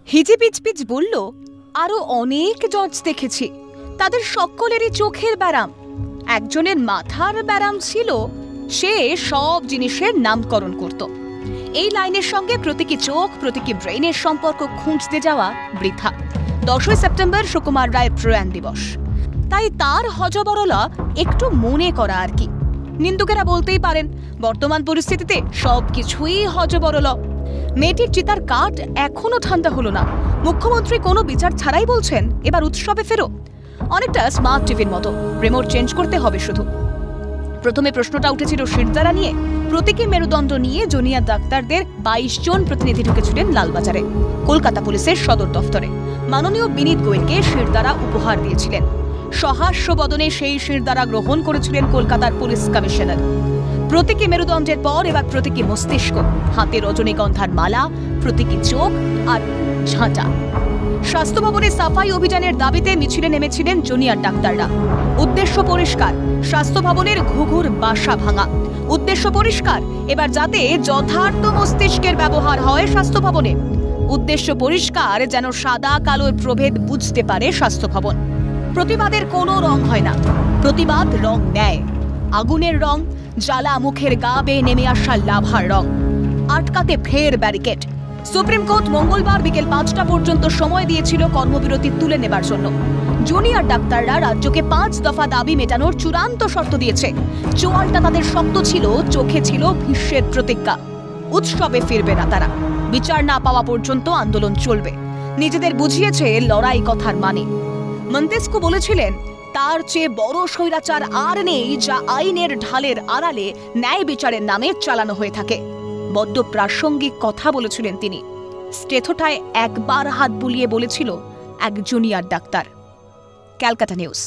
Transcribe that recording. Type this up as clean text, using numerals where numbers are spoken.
হিজিপিচপিচ বলল, আরো অনেক জজ দেখেছি, তাদের সকলেরই চোখের ব্যারাম। একজনের মাথার ব্যারাম ছিল, সে সব জিনিসের নামকরণ করত। এই লাইনের সঙ্গে প্রতীকী চোখ, প্রতীকী ব্রেইনের সম্পর্ক খুঁজতে যাওয়া বৃথা। 10ই সেপ্টেম্বর সুকুমার রায়ের প্রয়াণ দিবস, তাই তার হজবরলা একটু মনে করা আর কি। নিন্দুকেরা বলতেই পারেন, বর্তমান পরিস্থিতিতে সবকিছুই হজবরল। মেয়েটির চিতার কাঠ এখনো ঠান্ডা হলো না, মুখ্যমন্ত্রী কোনো বিচার ছাড়াই বলছেন এবার উৎসবে ফেরো। অনেকটা স্মার্ট টিভির মতো, রিমোট চেঞ্জ করতে হবে শুধু। প্রথমে প্রশ্নটা উঠেছিল শিরদাঁড়া নিয়ে। প্রতীকী মেরুদণ্ড নিয়ে জুনিয়র ডাক্তারদের 22 জন প্রতিনিধি ঢুকেছিলেন লালবাজারে, কলকাতা পুলিশের সদর দফতরে। মাননীয় বিনীত গোয়েলকে শিরদাঁড়া উপহার দিয়েছিলেন। সহাস্য বদনে সেই শিরদাঁড়া গ্রহণ করেছিলেন কলকাতার পুলিশ কমিশনার। প্রতীকী মেরুদণ্ডের পর এবার প্রতীকী মস্তিষ্ক, হাতে রজনীগন্ধার মালা, প্রতীকী চোখ আর ঝাঁটা। স্বাস্থ্য ভবনে সাফাই অভিযানের দাবিতে মিছিলে নেমেছিলেন জুনিয়র ডাক্তাররা। উদ্দেশ্য পরিষ্কার, স্বাস্থ্য ভবনের ঘুঘুর বাসা ভাঙা। উদ্দেশ্য পরিষ্কার, এবার যাতে যথার্থ মস্তিষ্কের ব্যবহার হয় স্বাস্থ্য ভবনে। উদ্দেশ্য পরিষ্কার, যেন সাদা কালোর প্রভেদ বুঝতে পারে স্বাস্থ্য ভবন। প্রতিবাদের কোনো রং হয় না, প্রতিবাদ রং নেয়। আগুনের রং, জ্বালা মুখের গা বেয়ে নেমে আসা লাভার রং। আটকাতে ফের ব্যারিকেড। সুপ্রিম কোর্ট মঙ্গলবার বিকেল 5টা পর্যন্ত সময় দিয়েছিল কর্মবিরতি তুলে নেবার জন্য। জুনিয়র ডাক্তাররা রাজ্যকে 5 দফা দাবি মেটানোর চূড়ান্ত শর্ত দিয়েছে। চোয়ালটা তাদের শক্ত ছিল, চোখে ছিল ভীষ্মের প্রতিজ্ঞা। উৎসবে ফিরবে না তারা, বিচার না পাওয়া পর্যন্ত আন্দোলন চলবে। নিজেদের বুঝিয়েছে লড়াই কথার মানে। মন্তেস্কু বলেছিলেন, তার চেয়ে বড় স্বৈরাচার আর নেই, যা আইনের ঢালের আড়ালে ন্যায় বিচারের নামে চালানো হয়ে থাকে। বড্ড প্রাসঙ্গিক কথা বলেছিলেন তিনি। স্টেথোটায় একবার হাত বুলিয়ে বলেছিল এক জুনিয়র ডাক্তার। ক্যালকাটা নিউজ।